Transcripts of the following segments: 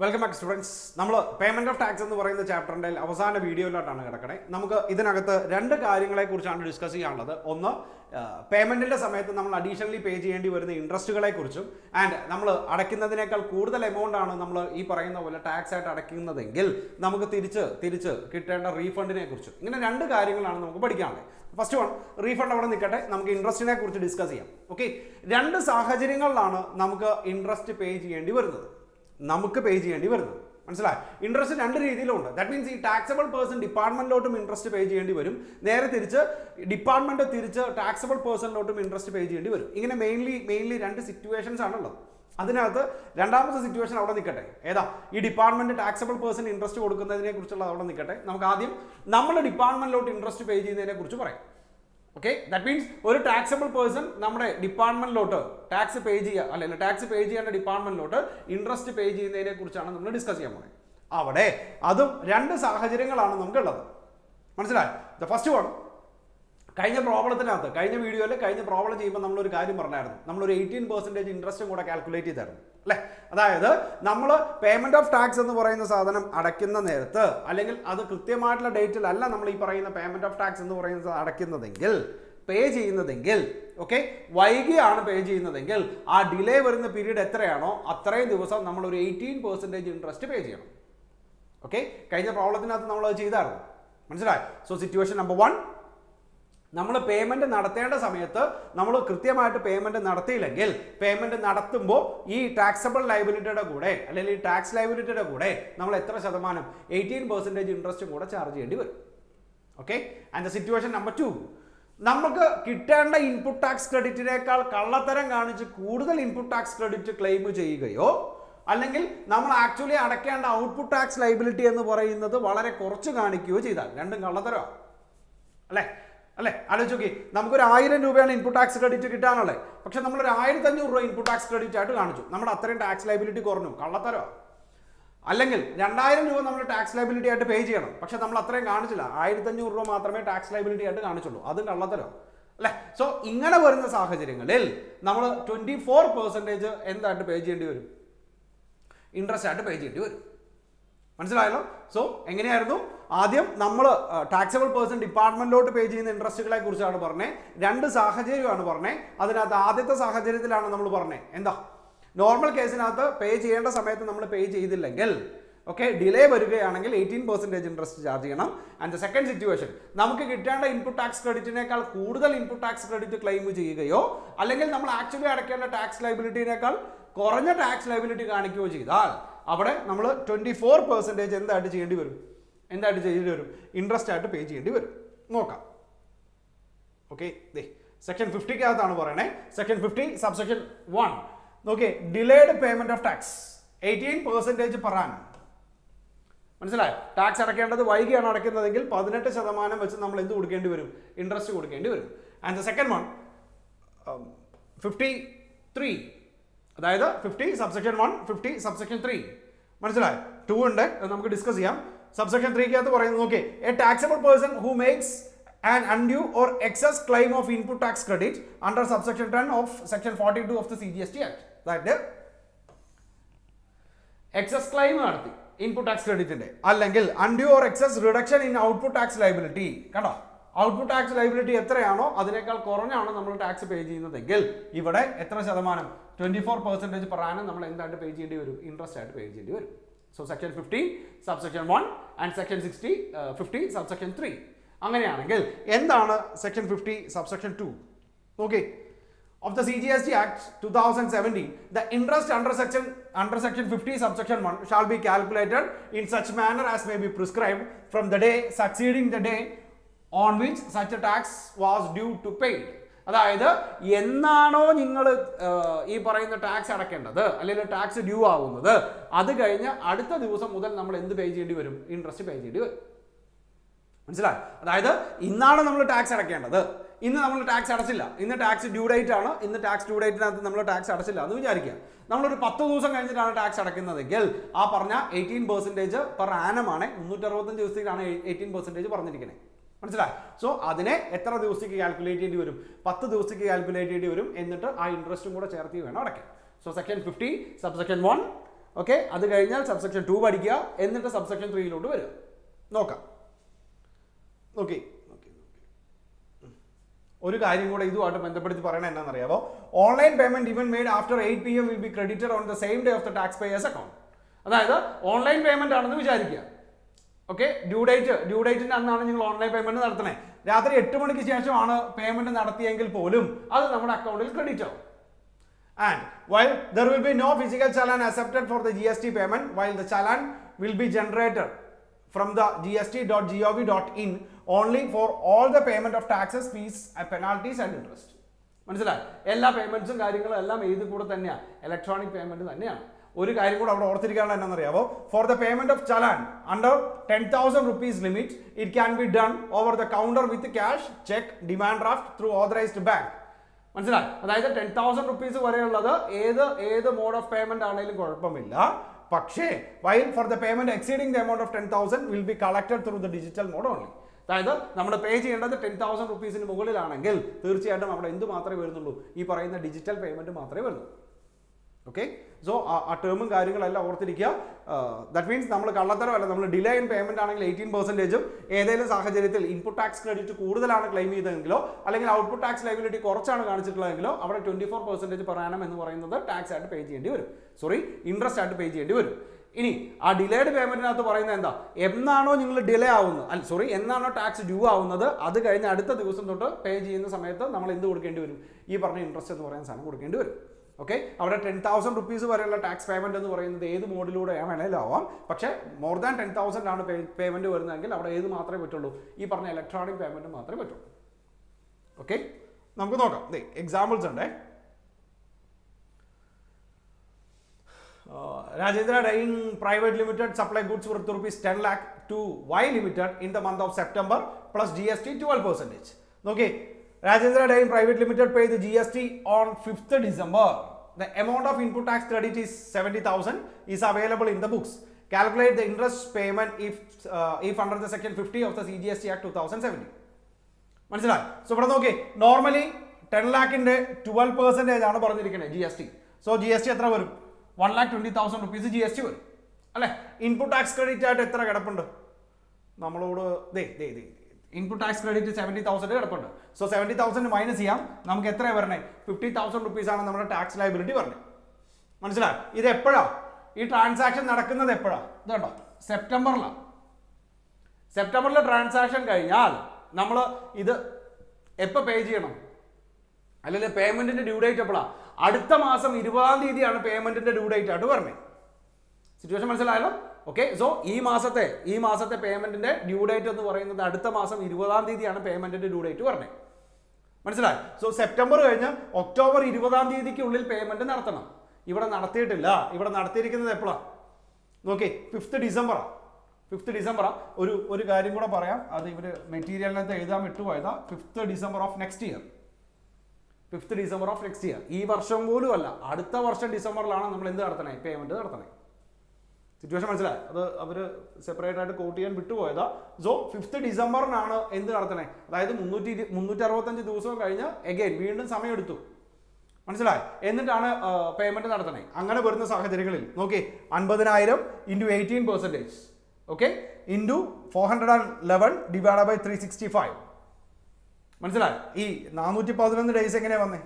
Welcome back students. നമ്മൾ payment of tax എന്ന് പറയുന്ന ചാപ്റ്ററിന്റെ അവസാന വീഡിയോയിലോട്ടാണ് കിടക്കണേ. നമുക്ക് ഇതിനകത്ത് രണ്ട് കാര്യങ്ങളെ കുറിച്ചാണ് ഡിസ്കസ് ചെയ്യാനുള്ളത്. ഒന്ന്, പേയ്മെന്റിന്റെ സമയത്ത് നമ്മൾ അഡീഷണലി പേ ചെയ്യേണ്ടി വരുന്ന ഇൻട്രസ്റ്റുകളെ കുറിച്ചും, ആൻഡ് നമ്മൾ അടയ്ക്കുന്നതിനേക്കാൾ കൂടുതൽ എമൗണ്ട് ആണ് നമ്മൾ ഈ പറയുന്ന പോലെ ടാക്സ് ആയിട്ട് അടയ്ക്കുന്നതെങ്കിൽ നമുക്ക് തിരിച്ച് കിട്ടേണ്ട റീഫണ്ടിനെ കുറിച്ചും. ഇങ്ങനെ രണ്ട് കാര്യങ്ങളാണ് നമുക്ക് പഠിക്കാനുള്ളത്. ഫസ്റ്റ് വൺ, റീഫണ്ട് അവിടെ നിൽക്കട്ടെ, നമുക്ക് ഇൻട്രസ്റ്റിനെ കുറിച്ച് ഡിസ്കസ് ചെയ്യാം. ഓക്കെ, രണ്ട് സാഹചര്യങ്ങളിലാണ് നമുക്ക് ഇൻട്രസ്റ്റ് പേ ചെയ്യേണ്ടി വരുന്നത്. മനസ്സിലായി? ഇൻട്രസ്റ്റ് രണ്ട് രീതിയിലുണ്ട്. ദാറ്റ് മീൻസ് ഈ ടാക്സബിൾ പേഴ്സൺ ഡിപ്പാർട്ട്മെന്റിലോട്ടും ഇൻട്രസ്റ്റ് പേ ചെയ്യേണ്ടി വരും, നേരെ തിരിച്ച് ഡിപ്പാർട്ട്മെന്റ് തിരിച്ച് ടാക്സബിൾ പേഴ്സണിലോട്ടും ഇൻട്രസ്റ്റ് പേ ചെയ്യേണ്ടി വരും. ഇങ്ങനെ മെയിൻലി രണ്ട് സിറ്റുവേഷൻസ് ആണുള്ളത്. അതിനകത്ത് രണ്ടാമത്തെ സിറ്റുവേഷൻ അവിടെ നിൽക്കട്ടെ. ഏതാ? ഈ ഡിപ്പാർട്ട്മെന്റ് ടാക്സബിൾ പേഴ്സൺ ഇൻട്രസ്റ്റ് കൊടുക്കുന്നതിനെ കുറിച്ചുള്ള അവിടെ നിൽക്കട്ടെ. നമുക്ക് ആദ്യം നമ്മൾ ഡിപ്പാർട്ട്മെന്റിലോട്ട് ഇൻട്രസ്റ്റ് പേ ചെയ്യുന്നതിനെ കുറിച്ച് പറയാം. ഓക്കെ, ദാറ്റ് മീൻസ് ഒരു ടാക്സബിൾ പേഴ്സൺ നമ്മുടെ ഡിപ്പാർട്ട്മെന്റിലോട്ട് ടാക്സ് പേ ചെയ്യുക, അല്ലെങ്കിൽ ടാക്സ് പേ ചെയ്യേണ്ട ഡിപ്പാർട്ട്മെന്റിലോട്ട് ഇൻട്രസ്റ്റ് പേ ചെയ്യുന്നതിനെ കുറിച്ചാണ് നമ്മൾ ഡിസ്കസ് ചെയ്യാൻ പോകുന്നത്. അവിടെ അതും രണ്ട് സാഹചര്യങ്ങളാണ് നമുക്കുള്ളത്. മനസ്സിലായി? ദ ഫസ്റ്റ് വൺ, കഴിഞ്ഞ വീഡിയോയിൽ കഴിഞ്ഞ പ്രോബ്ലം ചെയ്യുമ്പോൾ നമ്മളൊരു കാര്യം പറഞ്ഞായിരുന്നു. നമ്മളൊരു 18% ഇൻട്രസ്റ്റും കൂടെ കാൽക്കുലേറ്റ് ചെയ്തായിരുന്നു അല്ലേ? അതായത് നമ്മൾ പേയ്മെന്റ് ഓഫ് ടാക്സ് എന്ന് പറയുന്ന സാധനം അടയ്ക്കുന്ന നേരത്ത്, അല്ലെങ്കിൽ അത് കൃത്യമായിട്ടുള്ള ഡേറ്റിൽ അല്ല നമ്മൾ ഈ പറയുന്ന പേയ്മെന്റ് ഓഫ് ടാക്സ് എന്ന് പറയുന്നത് അടയ്ക്കുന്നതെങ്കിൽ, പേ ചെയ്യുന്നതെങ്കിൽ, ഓക്കെ, വൈകിയാണ് പേ ചെയ്യുന്നതെങ്കിൽ ആ ഡിലേ വരുന്ന പീരീഡ് എത്രയാണോ അത്രയും ദിവസം നമ്മൾ ഒരു 18% ഇൻട്രസ്റ്റ് പേ ചെയ്യണം. ഓക്കെ, കഴിഞ്ഞ പ്രോബ്ലത്തിനകത്ത് നമ്മൾ അത് ചെയ്തായിരുന്നു. മനസ്സിലായി? സോ സിറ്റുവേഷൻ നമ്പർ 1, നമ്മൾ പേയ്മെന്റ് നടത്തേണ്ട സമയത്ത് നമ്മൾ കൃത്യമായിട്ട് പേയ്മെന്റ് നടത്തിയില്ലെങ്കിൽ, പേയ്മെന്റ് നടത്തുമ്പോൾ ഈ ടാക്സബിൾ ലയബിലിറ്റിയുടെ കൂടെ, അല്ലെങ്കിൽ ഈ ടാക്സ് ലയബിലിറ്റിയുടെ കൂടെ നമ്മൾ എത്ര ശതമാനം 18% ഇൻട്രസ്റ്റും കൂടെ ചാർജ് ചെയ്യേണ്ടി വരും. Okay, and the situation number 2, നമുക്ക് കിട്ടേണ്ട ഇൻപുട്ട് ടാക്സ് ക്രെഡിറ്റിനേക്കാൾ കള്ളത്തരം കാണിച്ച് കൂടുതൽ ഇൻപുട്ട് ടാക്സ് ക്രെഡിറ്റ് ക്ലെയിം ചെയ്യുകയോ, അല്ലെങ്കിൽ നമ്മൾ ആക്ച്വലി അടയ്ക്കേണ്ട ഔട്ട്പുട്ട് ടാക്സ് ലയബിലിറ്റി എന്ന് പറയുന്നത് വളരെ കുറച്ച് കാണിക്കുകയോ ചെയ്താൽ രണ്ടും കള്ളത്തരമാണ്. അല്ലേ? ആലോചിച്ച് നോക്കി, നമുക്കൊരു 1000 രൂപയാണ് ഇൻപുട്ട് ടാക്സ് ക്രെഡിറ്റ് കിട്ടാനുള്ളത്. പക്ഷെ നമ്മളൊരു 1500 രൂപ ഇൻപുട്ട് ടാക്സ് ക്രെഡിറ്റ് ആയിട്ട് കാണിച്ചു, നമ്മുടെ അത്രയും ടാക്സ് ലയബിലിറ്റി കുറഞ്ഞു, കള്ളത്തരമാണ്. അല്ലെങ്കിൽ 2000 രൂപ നമ്മൾ ടാക്സ് ലയബിലിറ്റി ആയിട്ട് പേ ചെയ്യണം, പക്ഷെ നമ്മൾ അത്രയും കാണിച്ചില്ല, 1500 രൂപ മാത്രമേ ടാക്സ് ലയബിലിറ്റി ആയിട്ട് കാണിച്ചുള്ളൂ, അതും കള്ളത്തരമാണ് അല്ലേ? സോ ഇങ്ങനെ വരുന്ന സാഹചര്യങ്ങളിൽ നമ്മൾ 24% എന്തായിട്ട് പേ ചെയ്യേണ്ടി വരും? ഇൻട്രസ്റ്റ് ആയിട്ട് പേ ചെയ്യേണ്ടി വരും. മനസ്സിലായല്ലോ? സോ എങ്ങനെയായിരുന്നു? ആദ്യം നമ്മൾ ടാക്സബിൾ പേഴ്സൺ ഡിപ്പാർട്ട്മെന്റിലോട്ട് പേ ചെയ്യുന്ന ഇൻട്രസ്റ്റുകളെ കുറിച്ചാണ് പറഞ്ഞത്. രണ്ട് സാഹചര്യമാണ് പറഞ്ഞത്. അതിനകത്ത് ആദ്യത്തെ സാഹചര്യത്തിലാണ് നമ്മൾ പറഞ്ഞത് എന്താ, നോർമൽ കേസിനകത്ത് പേ ചെയ്യേണ്ട സമയത്ത് നമ്മൾ പേ ചെയ്തില്ലെങ്കിൽ, ഓക്കെ, ഡിലേ വരികയാണെങ്കിൽ 18% ഇൻട്രസ്റ്റ് ചാർജ് ചെയ്യണം. ആൻഡ് ദ സെക്കൻഡ് സിറ്റുവേഷൻ, നമുക്ക് കിട്ടേണ്ട ഇൻപുട്ട് ടാക്സ് ക്രെഡിറ്റിനേക്കാൾ കൂടുതൽ ഇൻപുട്ട് ടാക്സ് ക്രെഡിറ്റ് ക്ലെയിം ചെയ്യുകയോ, അല്ലെങ്കിൽ നമ്മൾ ആക്ച്വലി അടയ്ക്കേണ്ട ടാക്സ് ലയബിലിറ്റിനേക്കാൾ കുറഞ്ഞ ടാക്സ് ലയബിലിറ്റി കാണിക്കുകയോ ചെയ്താൽ അവിടെ നമ്മൾ 24% എന്തായിട്ട് ചെയ്യേണ്ടി വരും? ഇൻട്രസ്റ്റ് ആയിട്ട് പേ ചെയ്യേണ്ടി വരും. നോക്കാം. ഓക്കെ, സെക്ഷൻ 50 പറയണേ. സെക്ഷൻ 50 സബ്സെക്ഷൻ 1 നോക്കിയേ, delayed payment of tax 18% per annum. മനസ്സിലായോ? ടാക്സ് അടയ്ക്കേണ്ടത് വൈകിയാണ് അടയ്ക്കുന്നതെങ്കിൽ 18% വെച്ച് നമ്മൾ എന്ത് കൊടുക്കേണ്ടി വരും? ഇൻട്രസ്റ്റ് കൊടുക്കേണ്ടി വരും. ആൻഡ് ദ സെക്കൻഡ് വൺ 53, അതായത് 50 സബ്സെക്ഷൻ 1, 50 സബ്സെക്ഷൻ 3. മനസ്സിലായോ? 2 ഉണ്ട്, നമുക്ക് ഡിസ്കസ് ചെയ്യാം. സബ്സെക്ഷൻ 3 പറയുന്നത് നോക്കിയേ, A taxable person who makes an undue or excess claim of input tax credit under subsection 10 of section 42 of the CGST Act. That excess claim നടത്തി input tax ക്രെഡിറ്റിന്റെ, അല്ലെങ്കിൽ undue or excess reduction in output tax liability. കണ്ടോ? Output tax liability എത്രയാണോ അതിനേക്കാൾ കുറഞ്ഞാണ് നമ്മൾ tax പേ ചെയ്യുന്നതെങ്കിൽ ഇവിടെ എത്ര ശതമാനം? 24% per annum നമ്മൾ എന്തായിട്ട് പേ ചെയ്യേണ്ടി വരും? ഇൻട്രസ്റ്റ് ആയിട്ട് പേ ചെയ്യേണ്ടി വരും. So section 50 subsection 1 and section 50 subsection 3. അങ്ങനെയാണെങ്കിൽ എന്താണ് section 50 subsection 2? Okay, of the CGST Act 2017, the interest under section 50 subsection 1 shall be calculated in such manner as may be prescribed from the day succeeding the day on which such a tax was due to paid. അതായത് എന്നാണോ നിങ്ങൾ ഈ പറയുന്ന tax അടയ്ക്കേണ്ടത്, അല്ലെങ്കിൽ tax due ആവുന്നത്, അത് കഴിഞ്ഞ് അടുത്ത ദിവസം മുതൽ നമ്മൾ എന്ത് പേ ചെയ്യേണ്ടി വരും? ഇൻട്രസ്റ്റ് പേ ചെയ്യേണ്ടി വരും. മനസ്സിലായി? അതായത് ഇന്നാണ് നമ്മൾ ടാക്സ് അടയ്ക്കേണ്ടത്, ഇന്ന് നമ്മൾ ടാക്സ് അടച്ചില്ല, ഇന്ന് ടാക്സ് ഡ്യൂ ഡേറ്റ് ആണ്, ഇന്ന് ടാക്സ് ഡ്യൂ ഡേറ്റിനകത്ത് നമ്മൾ ടാക്സ് അടച്ചില്ല എന്ന് വിചാരിക്കുക. നമ്മളൊരു 10 ദിവസം കഴിഞ്ഞിട്ടാണ് ടാക്സ് അടയ്ക്കുന്നതെങ്കിൽ ആ പറഞ്ഞ 18% per annum ആണ്. 365 ദിവസത്തേക്കാണ് 18% പറഞ്ഞിരിക്കുന്നത്. മനസ്സിലായി? സോ അതിനെ എത്ര ദിവസത്തേക്ക് കാൽക്കുലേറ്റ് ചെയ്യേണ്ടി വരും? 10 ദിവസത്തേക്ക് കാൽക്കുലേറ്റ് ചെയ്യേണ്ടി വരും. എന്നിട്ട് ആ ഇൻട്രസ്റ്റും കൂടെ ചേർത്ത് വേണം അടയ്ക്കാൻ. സോ സെക്ഷൻ 50 സബ്സെക്ഷൻ 1 ഓക്കെ, അത് കഴിഞ്ഞാൽ സബ്സെക്ഷൻ 2 പഠിക്കുക, എന്നിട്ട് സബ്സെക്ഷൻ 3 വരിക. നോക്കാം. ഓക്കെ, ഒരു കാര്യം കൂടെ ഇതുമായിട്ട് ബന്ധപ്പെടുത്തി പറയണത് എന്താണെന്നറിയാമോ? Online payment even made after 8 PM will be credited on the same day of the tax payers account. അതായത് ഓൺലൈൻ പേയ്മെന്റ് ആണെന്ന് വിചാരിക്കുക. ഓക്കെ, ഡ്യൂ ഡേറ്റിന്റെ അന്നാണ് നിങ്ങൾ ഓൺലൈൻ പേയ്മെന്റ് നടത്തണേ. രാത്രി 8 മണിക്ക് ശേഷമാണ് പേയ്മെന്റ് നടത്തിയെങ്കിൽ പോലും അത് നമ്മുടെ അക്കൗണ്ടിൽ ക്രെഡിറ്റ് ആവും. And while there will be no physical challan accepted for the GST payment, while the challan will be generated from the gst.gov.in only for all the payment of taxes, fees, penalties and interest. മനസ്സിലായി? എല്ലാ പേയ്മെന്റ്സും കാര്യങ്ങളും എല്ലാം ഇത് കൂടെ തന്നെയാണ്, electronic payment തന്നെയാണ്. ഒരു കാര്യം കൂടെ അവിടെ ഓർത്തിരിക്കാനുള്ള എന്താണെന്നറിയാവോ? For the payment of challan under 10,000 rupees limit it can be done over the counter with cash, cheque, demand draft through authorised bank. മനസ്സിലായി? അതായത് 10,000 rupees വരെയുള്ളത് ഏത് മോഡ് ഓഫ് പേയ്മെന്റ് ആണെങ്കിലും കുഴപ്പമില്ല. പക്ഷേ while for the payment exceeding the amount of 10,000 will be collected through the digital mode only. അതായത് നമ്മൾ പേ ചെയ്യേണ്ടത് 10,000 rupeesന് മുകളിലാണെങ്കിൽ തീർച്ചയായിട്ടും അവിടെ എന്ത് മാത്രമേ വരുന്നുള്ളൂ? ഈ പറയുന്ന ഡിജിറ്റൽ പേയ്മെന്റ് മാത്രമേ വരുന്നുള്ളൂ. ഓക്കെ, സോ ആ ടേമും കാര്യങ്ങളെല്ലാം ഓർത്തിരിക്കുക. ദാറ്റ് മീൻസ് നമ്മൾ കള്ളത്തരമല്ല, നമ്മൾ ഡിലേ ഇൻ പേയ്മെന്റ് ആണെങ്കിൽ 18%, ഏതെങ്കിലും സാഹചര്യത്തിൽ ഇൻപുട്ട് ടാക്സ് ക്രെഡിറ്റ് കൂടുതലാണ് ക്ലെയിം ചെയ്തതെങ്കിലോ അല്ലെങ്കിൽ ഔട്ട്പുട്ട് ടാക്സ് ലയബിലിറ്റി കുറച്ചാണ് കാണിച്ചിട്ടുള്ളതെങ്കിലോ അവിടെ 24% per annum എന്ന് പറയുന്നത് ടാക്സ് ആയിട്ട് പേ ചെയ്യേണ്ടി വരും. ഇൻട്രസ്റ്റ് ആയിട്ട് പേ ചെയ്യേണ്ടി വരും. ഇനി ആ ഡിലേഡ് പേയ്മെന്റിനകത്ത് പറയുന്നത് എന്താ? എന്നാണോ നിങ്ങൾ ഡിലേ ആവുന്നത്, എന്നാണോ ടാക്സ് ഡ്യൂ ആവുന്നത്, അത് കഴിഞ്ഞ് അടുത്ത ദിവസം തൊട്ട് പേ ചെയ്യുന്ന സമയത്ത് നമ്മൾ എന്ത് കൊടുക്കേണ്ടി വരും? ഈ പറഞ്ഞ ഇൻട്രസ്റ്റ് എന്ന് പറയുന്ന സാധനം കൊടുക്കേണ്ടി വരും. ഓക്കെ, അവിടെ 10,000 rupees വരെയുള്ള ടാക്സ് പേയ്മെന്റ് എന്ന് പറയുന്നത് ഏത് മോഡിലൂടെ വേണേലും ആവാം. പക്ഷേ മോർ ദാൻ 10,000 ആണ് പേയ്മെന്റ് വരുന്നതെങ്കിൽ അവിടെ ഏത് മാത്രമേ പറ്റുള്ളൂ? ഈ പറഞ്ഞ ഇലക്ട്രോണിക് പേയ്മെന്റ് മാത്രമേ പറ്റുള്ളൂ. ഓക്കെ, നമുക്ക് നോക്കാം. എക്സാമ്പിൾസ് ഉണ്ടേ. Rajendra Dyeing Private Limited supply goods worth rupees 10 lakh to Y Limited in the month of September plus GST 12%. Okay, Rajendra Dyeing Private Limited paid the GST on 5th December. The amount of input tax credit is 70,000 is available in the books. Calculate the interest payment if under the section 50 of the CGST Act 2017. മനസ്സിലായി? So ഇവിടെ നോക്കി, normally 10 lakhന്റെ 12% ആണ് പറഞ്ഞിരിക്കുന്നത് GST. So GST എത്ര വരും? 1,20,000 rupees GST വരും അല്ലെ? Input tax credit ആയിട്ട് എത്ര കിടപ്പുണ്ട് നമ്മളോട്? ഇൻപുട്ട് ടാക്സ് ക്രെഡിറ്റ് 70,000 കിടപ്പുണ്ട്. സോ 70,000 മൈനസ് ചെയ്യാം. നമുക്ക് എത്രയാണ് വരണേ? 50,000 rupees ആണ് നമ്മുടെ ടാക്സ് ലയബിലിറ്റി പറഞ്ഞത്. മനസ്സിലായി? ഇത് എപ്പോഴാ ഈ ട്രാൻസാക്ഷൻ നടക്കുന്നത്? എപ്പോഴാ? ഇതുണ്ടോ, സെപ്റ്റംബറിലാണ്. സെപ്റ്റംബറിലെ ട്രാൻസാക്ഷൻ കഴിഞ്ഞാൽ നമ്മൾ ഇത് എപ്പോൾ പേ ചെയ്യണം? അല്ലെങ്കിൽ പേയ്മെന്റിന്റെ ഡ്യൂ ഡേറ്റ് എപ്പോഴാണ്? അടുത്ത മാസം 20-ാം തീയതിയാണ് പേയ്മെന്റിന്റെ ഡ്യൂ ഡേറ്റ് ആയിട്ട് പറഞ്ഞത്. സിറ്റുവേഷൻ മനസ്സിലായല്ലോ? ഓക്കെ, സോ ഈ മാസത്തെ പേയ്മെന്റിന്റെ ഡ്യൂ ഡേറ്റ് എന്ന് പറയുന്നത് അടുത്ത മാസം 20-ാം തീയതിയാണ് പേയ്മെന്റിന്റെ ഡ്യൂ ഡേറ്റ് പറഞ്ഞത്. മനസ്സിലായി? സോ സെപ്റ്റംബർ കഴിഞ്ഞ് ഒക്ടോബർ 20-ാം തീയതിക്കുള്ളിൽ പേയ്മെന്റ് നടത്തണം. ഇവിടെ നടത്തിയിട്ടില്ല. ഇവിടെ നടത്തിയിരിക്കുന്നത് എപ്പോഴാണ്? നോക്കി, 5th December. 5th December. ഒരു കാര്യം കൂടെ പറയാം, അത് ഇവര് മെറ്റീരിയലിനകത്ത് എഴുതാൻ വിട്ടുപോയതാ. 5th December of next year. 5th December of next year. ഈ വർഷം പോലും അല്ല, അടുത്ത വർഷം ഡിസംബറിലാണ് നമ്മൾ എന്ത് നടത്തണേ? പേയ്മെന്റ് നടത്തണേ. സിറ്റുവേഷൻ മനസ്സിലായി? അത് അവർ സെപ്പറേറ്റ് ആയിട്ട് കോട്ട് ചെയ്യാൻ വിട്ടുപോയതാ. സോ 5th Decemberനാണ് എന്ത് നടത്തണേ? അതായത് 365 ദിവസവും കഴിഞ്ഞ് എഗെയിൻ വീണ്ടും സമയം എടുത്തു. മനസ്സിലായി? എന്നിട്ടാണ് പേയ്മെന്റ് നടത്തണേ. അങ്ങനെ വരുന്ന സാഹചര്യങ്ങളിൽ നോക്കി, 50,000 into 18%. Okay, into 411 divide by 365. മനസ്സിലായി? ഈ 411 ഡേയ്സ് എങ്ങനെയാ വന്നേ?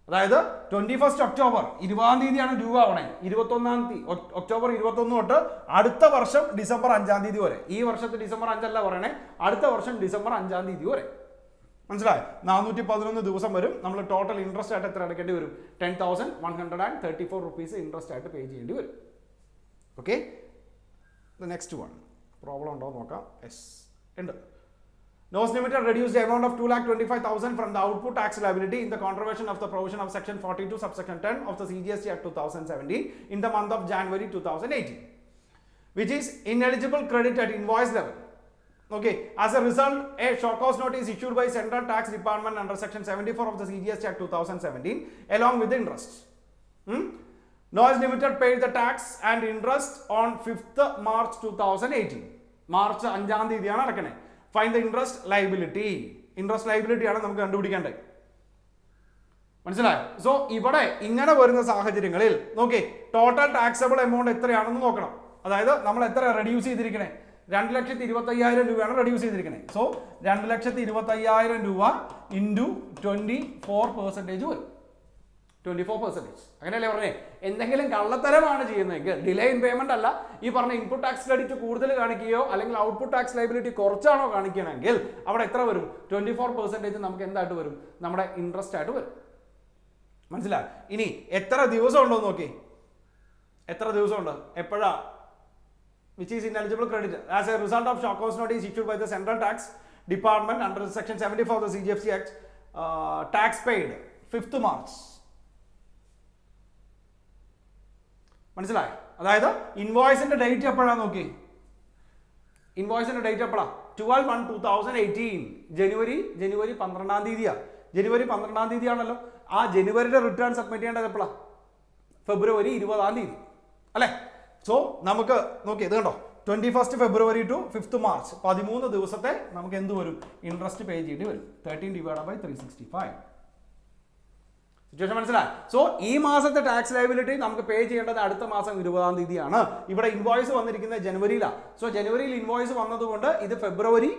അതായത് 21st October 20-ാം തീയതിയാണ് ഡ്യൂ ആവണേ. 21-ാം തീയതി ഒക്ടോബർ 21 തൊട്ട് അടുത്ത വർഷം ഡിസംബർ 5-ാം തീയതി വരെ. ഈ വർഷത്തെ ഡിസംബർ 5 അല്ല പറയണേ, അടുത്ത വർഷം ഡിസംബർ 5-ാം തീയതി വരെ. മനസ്സിലായി? 411 ദിവസം വരും. നമ്മൾ ടോട്ടൽ ഇൻട്രസ്റ്റ് ആയിട്ട് എത്ര അടയ്ക്കേണ്ടി വരും? 10,134 rupees ഇൻട്രസ്റ്റ് ആയിട്ട് പേ ചെയ്യേണ്ടി വരും. ഓക്കെ, നെക്സ്റ്റ് വൺ പ്രോബ്ലം ഉണ്ടോ നോക്കാം. യെസ് ഉണ്ട്. Nos Limited reduced the amount of 2,25,000 from the output tax liability in the contravention of the provision of section 42 subsection 10 of the CGST Act 2017 in the month of January 2018, which is ineligible credit at invoice level. Okay, as a result, a show cause notice issued by Central Tax Department under section 74 of the CGST Act 2017 along with the interest. Nos Limited paid the tax and interest on 5th March 2018. March 5-ാം തീയതിയാണ് അടക്കണേ. Find the interest liability. Interest liability ആണ് നമുക്ക് കണ്ടുപിടിക്കേണ്ടത്. മനസ്സിലായോ? So ഇവിടെ ഇങ്ങനെ വരുന്ന സാഹചര്യങ്ങളിൽ നോക്കി ടോട്ടൽ ടാക്സബിൾ എമൗണ്ട് എത്രയാണെന്ന് നോക്കണം. അതായത് നമ്മൾ എത്ര റെഡ്യൂസ് ചെയ്തിരിക്കണേ? 2,25,000 രൂപയാണ് റെഡ്യൂസ് ചെയ്തിരിക്കുന്നത്. സോ 2,25,000 രൂപ ഇൻറ്റു 24% വരും. 24%. അങ്ങനെയല്ലേ പറഞ്ഞേ? എന്തെങ്കിലും കള്ളത്തരമാണ് ചെയ്യുന്നതെങ്കിൽ ഡിലേ ഇൻ പേയ്മെന്റ് അല്ല, ഈ പറഞ്ഞ ഇൻപുട്ട് ടാക്സ് ക്രെഡിറ്റ് കൂടുതൽ കാണിക്കുകയോ അല്ലെങ്കിൽ ഔട്ട്പുട്ട് ടാക്സ് ലൈബിലിറ്റി കുറച്ചാണോ കാണിക്കണമെങ്കിൽ അവിടെ എത്ര വരും? 24% നമുക്ക് എന്തായിട്ട് വരും? നമ്മുടെ ഇൻട്രസ്റ്റ് ആയിട്ട് വരും. മനസ്സിലായി? ഇനി എത്ര ദിവസം ഉണ്ടോ നോക്കി, എത്ര ദിവസമുണ്ട്, എപ്പോഴാ which is ineligible credit as a result of shock cause notice issued by the Central Tax Department under Section 74 of the CGFC Act, tax paid 5th March. മനസ്സിലായി? അതായത് ഇൻവോയ്സിന്റെ ഡേറ്റ് എപ്പോഴാണ് നോക്കി, ഇൻവോയ്സിന്റെ ഡേറ്റ് എപ്പോഴാണ്? 12/1/2018 ജനുവരി 12-ാം തീയതിയാണ്. ജനുവരി 12-ാം തീയതിയാണല്ലോ. ആ ജനുവരിയുടെ റിട്ടേൺ സബ്മിറ്റ് ചെയ്യേണ്ടത് എപ്പോഴാണ്? ഫെബ്രുവരി 20-ാം തീയതി അല്ലേ? സോ നമുക്ക് നോക്കി ഇത് കണ്ടോ, 21st February to 5th March 13 ദിവസത്തെ നമുക്ക് എന്ത് വരും? ഇൻട്രസ്റ്റ് പേ ചെയ്യേണ്ടി വരും. 13/365. സിറ്റുവേഷൻ മനസ്സിലായി? സോ ഈ മാസത്തെ ടാക്സ് ലയബിലിറ്റി നമുക്ക് പേ ചെയ്യേണ്ടത് അടുത്ത മാസം 20-ാം തീയതിയാണ്. ഇവിടെ ഇൻവോയ്സ് വന്നിരിക്കുന്നത് ജനുവരിയിലാണ്. സോ ജനുവരിയിൽ ഇൻവോയ്സ് വന്നതുകൊണ്ട് ഇത് ഫെബ്രുവരി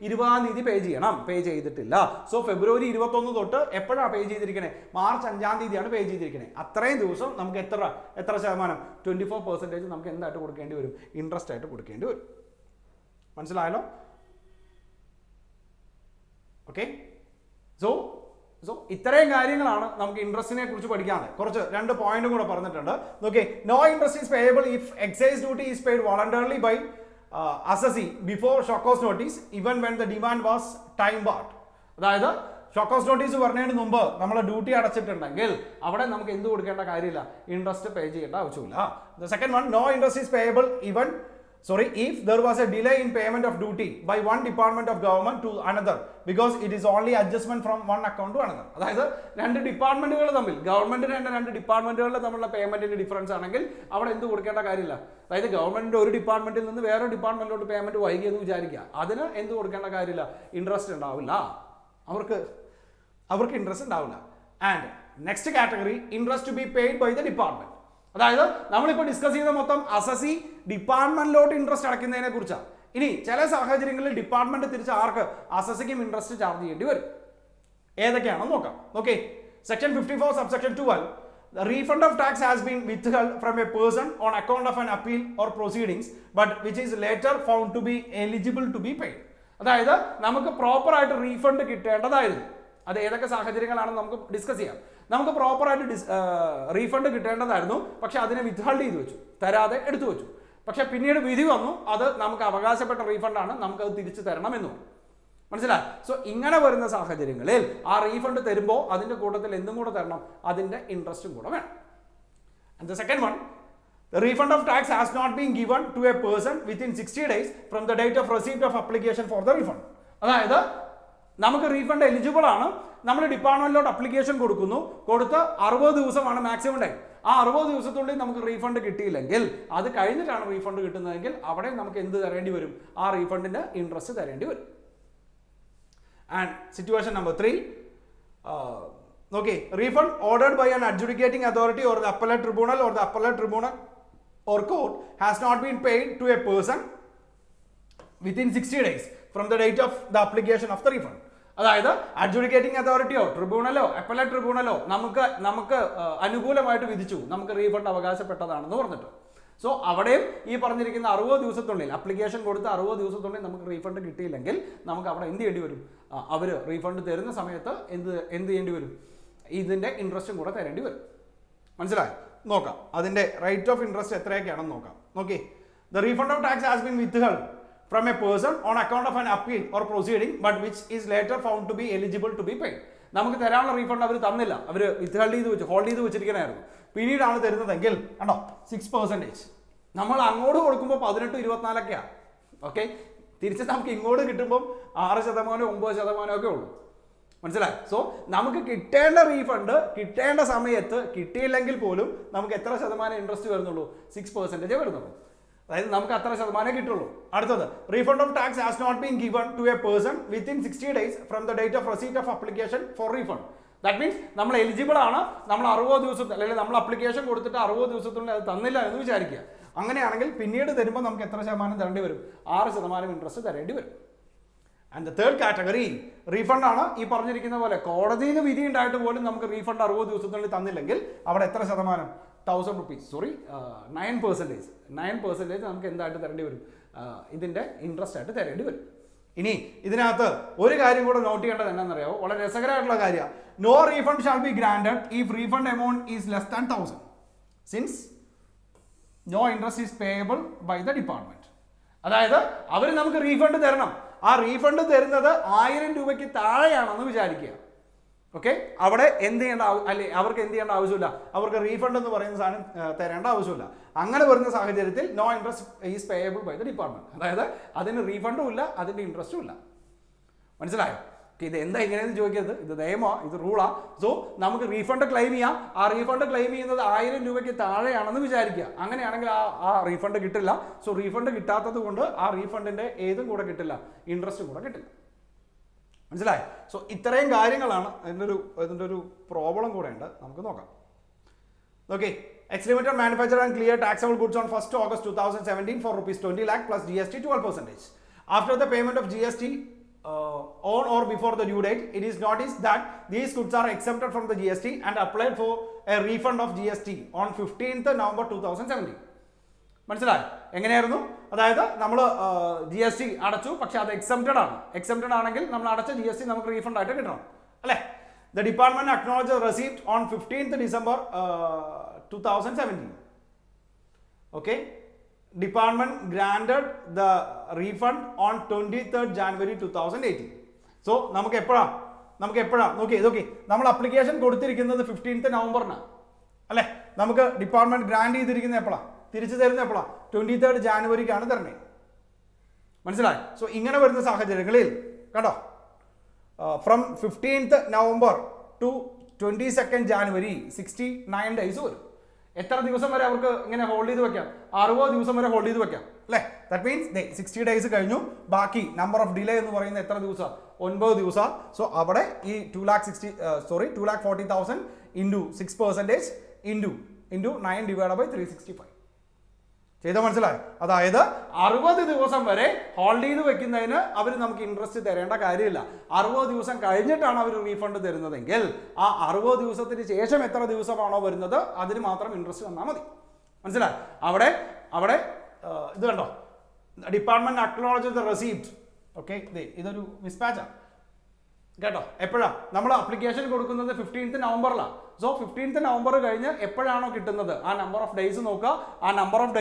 20-ാം തീയതി പേ ചെയ്യണം. പേ ചെയ്തിട്ടില്ല. സോ ഫെബ്രുവരി 21 തൊട്ട് എപ്പോഴാണ് പേ ചെയ്തിരിക്കുന്നത്? മാർച്ച് 5-ാം തീയതിയാണ് പേ ചെയ്തിരിക്കുന്നത്. അത്രയും ദിവസം നമുക്ക് എത്ര ശതമാനം? 24% നമുക്ക് എന്തായിട്ട് കൊടുക്കേണ്ടി വരും? ഇൻട്രസ്റ്റ് ആയിട്ട് കൊടുക്കേണ്ടി വരും. മനസ്സിലായല്ലോ? ഓക്കെ. സോ ഇത്രയും കാര്യങ്ങളാണ് നമുക്ക് ഇൻട്രസ്റ്റിനെ കുറിച്ച് പഠിക്കാതെ. കുറച്ച് 2 പോയിന്റും കൂടെ പറഞ്ഞിട്ടുണ്ട്. നോക്കി, no interest is payable if excise duty is paid voluntarily by assessee before show cause notice even when the demand was time barred. അതായത് ഷോക്ക് കോസ് നോട്ടീസ് പറഞ്ഞതിന് മുമ്പ് നമ്മൾ ഡ്യൂട്ടി അടച്ചിട്ടുണ്ടെങ്കിൽ അവിടെ നമുക്ക് എന്ത് കൊടുക്കേണ്ട കാര്യമില്ല? ഇൻട്രസ്റ്റ് പേ ചെയ്യേണ്ട ആവശ്യമില്ല. The second one, no interest is payable if there was a delay in payment of duty by one department of government to another because it is only adjustment from one account to another. അതായത് 2 ഡിപ്പാർട്ട്മെന്റുകൾ തമ്മിൽ, ഗവൺമെന്റിന് തന്നെ 2 ഡിപ്പാർട്ട്മെന്റുകളുടെ തമ്മിലുള്ള പേയ്മെന്റിന്റെ difference ആണെങ്കിൽ അവിടെ എന്ത് കൊടുക്കേണ്ട കാര്യമില്ല. അതായത് ഗവൺമെന്റിന്റെ ഒരു ഡിപ്പാർട്ട്മെന്റിൽ നിന്ന് വേറെ ഡിപ്പാർട്ട്മെന്റിലോട്ട് പേയ്മെന്റ് വൈകിയെന്ന് വിചാരിക്കുക, അതിന് എന്ത് കൊടുക്കേണ്ട കാര്യമില്ല? ഇൻട്രസ്റ്റ് ഉണ്ടാവില്ല. അവർക്ക് ഇൻട്രസ്റ്റ് ഉണ്ടാവില്ല. And next category, interest to be paid by the department. അതായത് നമ്മളിപ്പോൾ ഡിസ്കസ് ചെയ്ത മൊത്തം അസസി ഡിപ്പാർട്ട്മെന്റിലോട്ട് ഇൻട്രസ്റ്റ് അടയ്ക്കുന്നതിനെ കുറിച്ചാണ്. ഇനി ചില സാഹചര്യങ്ങളിൽ ഡിപ്പാർട്ട്മെന്റ് തിരിച്ച് ആർക്ക്? അസസിക്കും ഇൻട്രസ്റ്റ് ചാർജ് ചെയ്യേണ്ടി വരും. ഏതൊക്കെയാണെന്ന് നോക്കാം. Okay, section 54 subsection 12, the refund of tax has been withheld from a person on account of an appeal or proceedings but which is later found to be eligible to be paid. അതായത് നമുക്ക് proper ആയിട്ട് refund കിട്ടേണ്ടതായിരുന്നു. അത് ഏതൊക്കെ സാഹചര്യങ്ങളാണെന്ന് നമുക്ക് discuss ചെയ്യാം. നമുക്ക് പ്രോപ്പറായിട്ട് refund കിട്ടേണ്ടതായിരുന്നു, പക്ഷെ അതിനെ വിത്ത്ഹോൾഡ് ചെയ്ത് വെച്ചു, തരാതെ എടുത്തു വെച്ചു. പക്ഷെ പിന്നീട് വിധി വന്നു, അത് നമുക്ക് അവകാശപ്പെട്ട റീഫണ്ടാണ്, നമുക്കത് തിരിച്ചു തരണമെന്ന് പറഞ്ഞു. മനസ്സിലായി? സോ ഇങ്ങനെ വരുന്ന സാഹചര്യങ്ങളിൽ ആ റീഫണ്ട് തരുമ്പോൾ അതിൻ്റെ കൂട്ടത്തിൽ എന്തും കൂടെ തരണം? അതിൻ്റെ ഇൻട്രസ്റ്റും കൂടെ വേണം. And the second one, the refund of tax has not been given to a person within 60 days from the date of receipt of application for the refund. അതായത് നമുക്ക് റീഫണ്ട് എലിജിബിൾ ആണ്, നമ്മൾ ഡിപ്പാർട്ട്മെന്റിലോട്ട് അപ്ലിക്കേഷൻ കൊടുത്ത് 60 ദിവസമാണ് മാക്സിമം ടൈം. ആ 60 ദിവസത്തുള്ളിൽ നമുക്ക് refund കിട്ടിയില്ലെങ്കിൽ, അത് കഴിഞ്ഞിട്ടാണ് റീഫണ്ട് കിട്ടുന്നതെങ്കിൽ അവിടെ നമുക്ക് എന്ത് തരേണ്ടി വരും? ആ റീഫണ്ടിന്റെ ഇൻട്രസ്റ്റ് തരേണ്ടി വരും. And situation number 3, okay, refund ordered by an adjudicating authority or the appellate tribunal or court has not been paid to a person within 60 days from the date of the application of the refund. അതായത് adjudicating അതോറിറ്റിയോ ട്രിബ്യൂണലോ appellate ട്രിബ്യൂണലോ നമുക്ക് അനുകൂലമായിട്ട് വിധിച്ചു, നമുക്ക് refund അവകാശപ്പെട്ടതാണെന്ന് പറഞ്ഞിട്ട്. So അവിടെയും ഈ പറഞ്ഞിരിക്കുന്ന 60 ദിവസത്തുള്ളിൽ, application കൊടുത്ത് 60 ദിവസത്തുള്ളിൽ നമുക്ക് റീഫണ്ട് കിട്ടിയില്ലെങ്കിൽ നമുക്ക് അവിടെ എന്ത് ചെയ്യേണ്ടി വരും? അവർ റീഫണ്ട് തരുന്ന സമയത്ത് എന്ത് ചെയ്യേണ്ടി വരും? ഇതിൻ്റെ ഇൻട്രസ്റ്റും കൂടെ തരേണ്ടി വരും. മനസ്സിലായി? നോക്കാം അതിൻ്റെ റേറ്റ് ഓഫ് ഇൻട്രസ്റ്റ് എത്രയൊക്കെയാണെന്ന് നോക്കാം. നോക്കി, the refund of tax has been withheld from a person on account of an appeal or proceeding but which is later found to be eligible to be paid. നമുക്ക് തരാനുള്ള refund അവർ തന്നില്ല, അവർ hold ചെയ്ത് വെച്ചിരിക്കണമായിരുന്നു, പിന്നീടാണ് തരുന്നതെങ്കിൽ കണ്ടോ 6%. നമ്മൾ അങ്ങോട്ട് കൊടുക്കുമ്പോൾ 18-24ഒക്കെയാണ്. ഓക്കെ, തിരിച്ച് നമുക്ക് ഇങ്ങോട്ട് കിട്ടുമ്പം 6%, 9% ഒക്കെ ഉള്ളൂ. മനസ്സിലായി? സോ നമുക്ക് കിട്ടേണ്ട റീഫണ്ട് കിട്ടേണ്ട സമയത്ത് കിട്ടിയില്ലെങ്കിൽ പോലും നമുക്ക് എത്ര ശതമാനം ഇൻട്രസ്റ്റ് വരുന്നുള്ളൂ? 6% വരുന്നുള്ളൂ. അതായത് നമുക്ക് അത്ര ശതമാനമേ കിട്ടുള്ളൂ. അടുത്തത്, refund of tax has not been given to a person within 60 days from the date of receipt of application for refund. That means നമ്മൾ എലിജിബിൾ ആണ്, നമ്മൾ 60 ദിവസത്തിൽ അല്ലെങ്കിൽ നമ്മൾ അപ്ലിക്കേഷൻ കൊടുത്തിട്ട് 60 ദിവസത്തിനുള്ളിൽ അത് തന്നില്ല എന്ന് വിചാരിക്കുക. അങ്ങനെയാണെങ്കിൽ പിന്നീട് തരുമ്പോൾ നമുക്ക് എത്ര ശതമാനം തരേണ്ടി വരും? 6% ഇൻട്രസ്റ്റ് തരേണ്ടി വരും. And the third category refund ആണ്. ഈ പറഞ്ഞിരിക്കുന്ന പോലെ കോടതിയിൽ നിന്ന് വിധി ഉണ്ടായിട്ട് പോലും നമുക്ക് റീഫണ്ട് 60 ദിവസത്തിനുള്ളിൽ തന്നില്ലെങ്കിൽ അവിടെ എത്ര ശതമാനം? 1000 rupees, സോറി 9% നമുക്ക് എന്തായിട്ട് തരേണ്ടി വരും? ഇതിൻ്റെ ഇൻട്രസ്റ്റ് ആയിട്ട് തരേണ്ടി വരും. ഇനി ഇതിനകത്ത് ഒരു കാര്യം കൂടെ നോട്ട് ചെയ്യേണ്ടത് എന്താണെന്നറിയാമോ? വളരെ രസകരമായിട്ടുള്ള കാര്യമാണ്. No refund shall be granted if refund amount is less than 1000 since no interest is payable by the department. അതായത് അവർ നമുക്ക് റീഫണ്ട് തരണം. ആ റീഫണ്ട് തരുന്നത് 1000 രൂപയ്ക്ക് താഴെയാണെന്ന് വിചാരിക്കുക. ഓക്കെ, അവിടെ എന്ത് ചെയ്യേണ്ട അല്ലെ, അവർക്ക് എന്ത് ചെയ്യേണ്ട ആവശ്യമില്ല, അവർക്ക് റീഫണ്ട് എന്ന് പറയുന്ന സാധനം തരേണ്ട ആവശ്യമില്ല. അങ്ങനെ വരുന്ന സാഹചര്യത്തിൽ no interest is payable by the department. അതായത് അതിന് റീഫണ്ടും ഇല്ല, അതിന്റെ ഇൻട്രസ്റ്റും ഇല്ല. മനസ്സിലായോ? ഇത് എന്താ ഇങ്ങനെയെന്ന് ചോദിക്കരുത്, ഇത് നിയമമാണ്, ഇത് റൂളാ. സോ നമുക്ക് റീഫണ്ട് ക്ലെയിം ചെയ്യാം. ആ റീഫണ്ട് ക്ലെയിം ചെയ്യുന്നത് 1000 രൂപയ്ക്ക് താഴെയാണെന്ന് വിചാരിക്കുക. അങ്ങനെയാണെങ്കിൽ ആ റീഫണ്ട് കിട്ടില്ല. സോ റീഫണ്ട് കിട്ടാത്തത് കൊണ്ട് ആ റീഫണ്ടിന്റെ ഏതും കൂടെ കിട്ടില്ല, ഇൻട്രസ്റ്റും കൂടെ കിട്ടില്ല. മനസ്സിലായോ? സോ ഇത്രയും കാര്യങ്ങളാണ് ഇതിൻ്റെ ഒരു പ്രോബ്ലം കൂടെ ഉണ്ട്, നമുക്ക് നോക്കാം. Okay, Ex Limited manufacture and clear taxable goods on 1st August 2017 for rupees 20 lakh plus GST 12%. After the payment of GST on or before the due date, it is noticed that these goods are exempted from the GST and applied for a refund of GST on 15th November 2017. മനസ്സിലായോ എങ്ങനെയായിരുന്നു? അതായത് നമ്മൾ GST അടച്ചു, പക്ഷെ അത് exempted ആണ്. Exempted ആണെങ്കിൽ നമ്മൾ അടച്ച GST നമുക്ക് റീഫണ്ട് ആയിട്ട് കിട്ടണം, അല്ലേ? The department acknowledge receipt on 15th December 2017. Okay, department granted the refund on 23rd January 2018. So നമുക്ക് എപ്പോഴാ നോക്കി ഇതൊക്കെ നമ്മൾ അപ്ലിക്കേഷൻ കൊടുത്തിരിക്കുന്നത് 15th നവംബറിനാണ്, അല്ലേ? നമുക്ക് ഡിപ്പാർട്ട്മെന്റ് ഗ്രാൻഡ് ചെയ്തിരിക്കുന്നത് എപ്പോഴാണ്, തിരിച്ചു തരുന്നത് എപ്പോഴാണ്? 23rd ജാനുവരിക്കാണ് തരണേ. മനസ്സിലായി? സോ ഇങ്ങനെ വരുന്ന സാഹചര്യങ്ങളിൽ കണ്ടോ, from 15th November to 22nd January 69 days വരും. എത്ര ദിവസം വരെ അവർക്ക് ഇങ്ങനെ ഹോൾഡ് ചെയ്ത് വെക്കാം? 60 ദിവസം വരെ ഹോൾഡ് ചെയ്ത് വെക്കാം, അല്ലേ? ദാറ്റ് മീൻസ് 60 days കഴിഞ്ഞു. ബാക്കി നമ്പർ ഓഫ് ഡിലേ എന്ന് പറയുന്നത് എത്ര ദിവസം? 9 ദിവസം. സോ അവിടെ ഈ 2,40,000 ഇൻറ്റു 6% ഇൻറ്റു 9 ഡിവൈഡ് ബൈ 365 ചെയ്ത മനസ്സിലായി? അതായത് 60 ദിവസം വരെ ഹോൾഡ് ചെയ്ത് വെക്കുന്നതിന് അവർ നമുക്ക് ഇൻട്രസ്റ്റ് തരേണ്ട കാര്യമില്ല. 60 ദിവസം കഴിഞ്ഞിട്ടാണ് അവർ റീഫണ്ട് തരുന്നതെങ്കിൽ ആ 60 ദിവസത്തിന് ശേഷം എത്ര ദിവസമാണോ വരുന്നത് അതിന് മാത്രം ഇൻട്രസ്റ്റ് തന്നാൽ മതി. മനസ്സിലായി? അവിടെ ഇത് കണ്ടോ, department acknowledge the receipt. Okay, ഇതൊരു മിസ്പാച്ചാണ് കേട്ടോ. എപ്പോഴാണ് നമ്മൾ അപ്ലിക്കേഷൻ കൊടുക്കുന്നത്? 15th നവംബറിലാണ്. സോ 15th നവംബർ കഴിഞ്ഞ് എപ്പോഴാണോ കിട്ടുന്നത് ആ നമ്പർ ഓഫ് ഡേയ്സ് നോക്കുക. ആ നമ്പർ ഓഫ്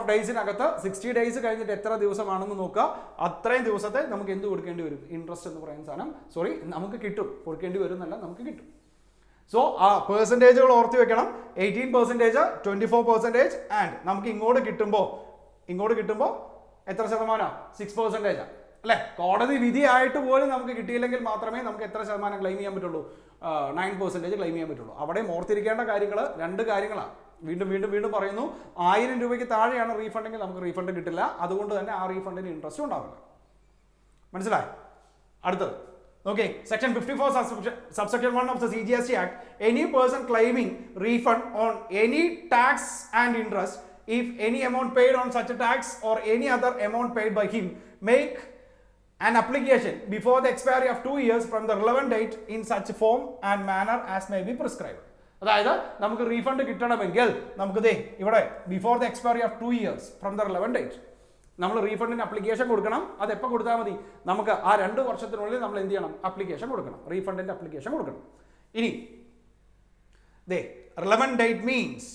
ഡേയ്സിനകത്ത് 60 days കഴിഞ്ഞിട്ട് എത്ര ദിവസമാണെന്ന് നോക്കുക. അത്രയും ദിവസത്തെ നമുക്ക് എന്ത് കൊടുക്കേണ്ടി വരും? ഇൻട്രസ്റ്റ് എന്ന് പറയുന്ന സാധനം നമുക്ക് കിട്ടും. കൊടുക്കേണ്ടി വരും എന്നല്ല, നമുക്ക് കിട്ടും. സോ ആ പെർസെൻറ്റേജുകൾ ഓർത്തി വെക്കണം. 18%, 24% ആൻഡ് നമുക്ക് ഇങ്ങോട്ട് കിട്ടുമ്പോൾ എത്ര ശതമാനം? 6%, അല്ലേ? കോടതി വിധിയായിട്ട് പോലും നമുക്ക് കിട്ടിയില്ലെങ്കിൽ മാത്രമേ നമുക്ക് എത്ര ശതമാനം ക്ലെയിം ചെയ്യാൻ പറ്റുള്ളൂ? 9% ക്ലെയിം ചെയ്യാൻ പറ്റുള്ളൂ. അവിടെ ഓർത്തിരിക്കേണ്ട കാര്യങ്ങൾ 2 കാര്യങ്ങളാണ്. വീണ്ടും പറയുന്നു, 1000 രൂപയ്ക്ക് താഴെയാണ് റീഫണ്ടെങ്കിൽ നമുക്ക് റീഫണ്ട് കിട്ടില്ല. അതുകൊണ്ട് തന്നെ ആ റീഫണ്ടിന് ഇൻട്രസ്റ്റ് ഉണ്ടാവില്ല. മനസ്സിലായി? അടുത്തത് okay, section 54 subsection 1 of the CGST Act. Any person claiming refund on any tax and interest, if any amount paid on such a tax or any other amount paid by him, make an application before the expiry of 2 years from the relevant date in such form and manner as may be prescribed. അതായത് നമുക്ക് refund കിട്ടണമെങ്കിൽ നമുക്ക് ഇവിടെ before the expiry of 2 years from the relevant date നമ്മൾ റീഫണ്ടിന് application കൊടുക്കണം. അത് എപ്പോൾ കൊടുത്താൽ മതി? നമുക്ക് ആ 2 വർഷത്തിനുള്ളിൽ നമ്മൾ എന്ത് ചെയ്യണം? അപ്ലിക്കേഷൻ കൊടുക്കണം, റീഫണ്ടിന്റെ അപ്ലിക്കേഷൻ കൊടുക്കണം. ഇനി റിലവന്റ് ഡേറ്റ് മീൻസ്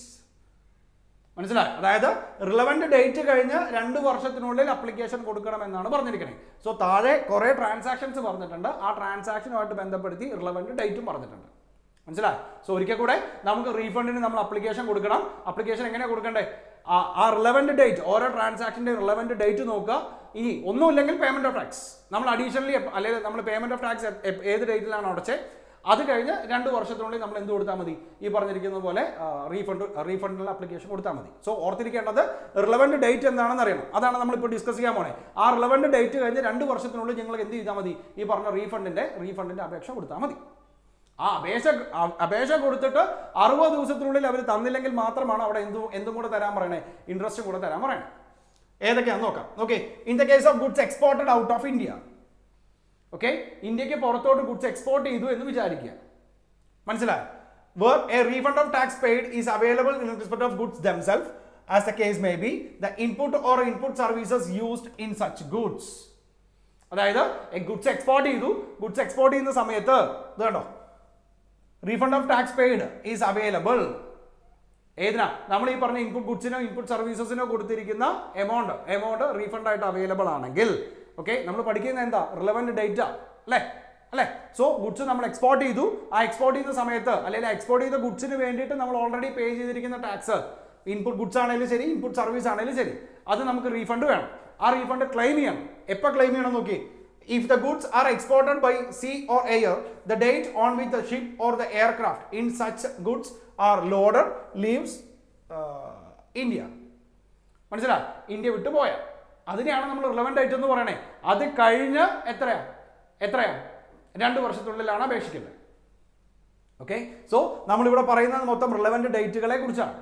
മനസ്സിലായി? അതായത് റിലവന്റ് ഡേറ്റ് കഴിഞ്ഞ് 2 വർഷത്തിനുള്ളിൽ അപ്ലിക്കേഷൻ കൊടുക്കണം എന്നാണ് പറഞ്ഞിരിക്കുന്നത്. സോ താഴെ കുറെ ട്രാൻസാക്ഷൻസ് പറഞ്ഞിട്ടുണ്ട്. ആ ട്രാൻസാക്ഷനുമായിട്ട് ബന്ധപ്പെടുത്തി റിലവന്റ് ഡേറ്റും പറഞ്ഞിട്ടുണ്ട്. മനസ്സിലായി? സോ ഒരിക്കൽ കൂടെ നമുക്ക് റീഫണ്ടിന് നമ്മൾ അപ്ലിക്കേഷൻ കൊടുക്കണം. അപ്ലിക്കേഷൻ എങ്ങനെയാണ് കൊടുക്കേണ്ടത്? ആ റിലവന്റ് ഡേറ്റ്, ഓരോ ട്രാൻസാക്ഷന്റെ റിലവന്റ് ഡേറ്റ് നോക്കുക. ഇനി ഒന്നുമില്ലെങ്കിൽ പേയ്മെന്റ് ഓഫ് ടാക്സ് നമ്മൾ അഡീഷണലി, അല്ലെങ്കിൽ നമ്മൾ പേയ്മെന്റ് ഓഫ് ടാക്സ് ഏത് ഡേറ്റിലാണ് അടച്ചത് അത് കഴിഞ്ഞ് 2 വർഷത്തിനുള്ളിൽ നമ്മൾ എന്ത് കൊടുത്താൽ മതി? ഈ പറഞ്ഞിരിക്കുന്ന പോലെ റീഫണ്ടിനുള്ള അപ്ലിക്കേഷൻ കൊടുത്താൽ മതി. സോ ഓർത്തിരിക്കേണ്ടത് റിലവന്റ് ഡേറ്റ് എന്താണെന്ന് അറിയണം. അതാണ് നമ്മളിപ്പോൾ ഡിസ്കസ് ചെയ്യാൻ പോണേ. ആ റിലവന്റ് ഡേറ്റ് കഴിഞ്ഞ് 2 വർഷത്തിനുള്ളിൽ നിങ്ങൾ എന്ത് ചെയ്താൽ മതി? ഈ പറഞ്ഞ റീഫണ്ടിന്റെ അപേക്ഷ കൊടുത്താൽ മതി. അപേക്ഷ കൊടുത്തിട്ട് 60 ദിവസത്തിനുള്ളിൽ അവർ തന്നില്ലെങ്കിൽ മാത്രമാണ് അവിടെ എന്തും കൂടെ തരാൻ പറയണേ, ഇൻട്രസ്റ്റ് കൂടെ തരാൻ പറയണേ. ഏതൊക്കെയാണെന്ന് നോക്കാം. Okay, in the case of goods exported out of India. Okay, ഇന്ത്യക്ക് പുറത്തോട്ട് ഗുഡ്സ് എക്സ്പോർട്ട് ചെയ്തു എന്ന് വിചാരിക്കുക, മനസ്സിലായോ? where a refund of tax paid is available in respect of goods themselves, as the case may be, the input or input services used in such goods. അതായത് goods export ചെയ്യുന്ന സമയത്ത് ഇത് കണ്ടോ, refund of tax paid is available. ഏതിനാ? നമ്മൾ ഈ പറഞ്ഞ input ഗുഡ്സിനോ ഇൻപുട്ട് സർവീസസിനോ കൊടുത്തിരിക്കുന്ന എമൗണ്ട് റീഫണ്ട് ആയിട്ട് അവൈലബിൾ ആണെങ്കിൽ, ഓക്കെ, നമ്മൾ പഠിക്കുന്ന എന്താ, റിലവന്റ് ഡേറ്റ അല്ലേ? സോ ഗുഡ്സ് നമ്മൾ എക്സ്പോർട്ട് ചെയ്തു, ആ എക്സ്പോർട്ട് ചെയ്യുന്ന സമയത്ത് അല്ലെങ്കിൽ എക്സ്പോർട്ട് ചെയ്ത ഗുഡ്സിന് വേണ്ടിയിട്ട് നമ്മൾ ഓൾറെഡി പേ ചെയ്തിരിക്കുന്ന ടാക്സ്, ഇൻപുട്ട് ഗുഡ്സ് ആണെങ്കിലും ശരി, ഇൻപുട്ട് സർവീസ് ആണെങ്കിലും ശരി, അത് നമുക്ക് റീഫണ്ട് വേണം. ആ റീഫണ്ട് ക്ലെയിം ചെയ്യണം. എപ്പോൾ ക്ലെയിം ചെയ്യണം നോക്കി, if the goods are exported by sea or air, the date on which the ship or the aircraft in such goods are loaded leaves India. മനസ്സിലായി? ഇന്ത്യ വിട്ടു പോയ അതിനെയാണ് നമ്മൾ റിലവന്റ് ഡേറ്റ് എന്ന് പറയണേ. അത് കഴിഞ്ഞ് എത്രയാ 2 വർഷത്തിനുള്ളിലാണ് അപേക്ഷിക്കേണ്ടത്. ഓക്കെ, സോ നമ്മളിവിടെ പറയുന്നത് മൊത്തം റിലവന്റ് ഡേറ്റുകളെ കുറിച്ചാണ്,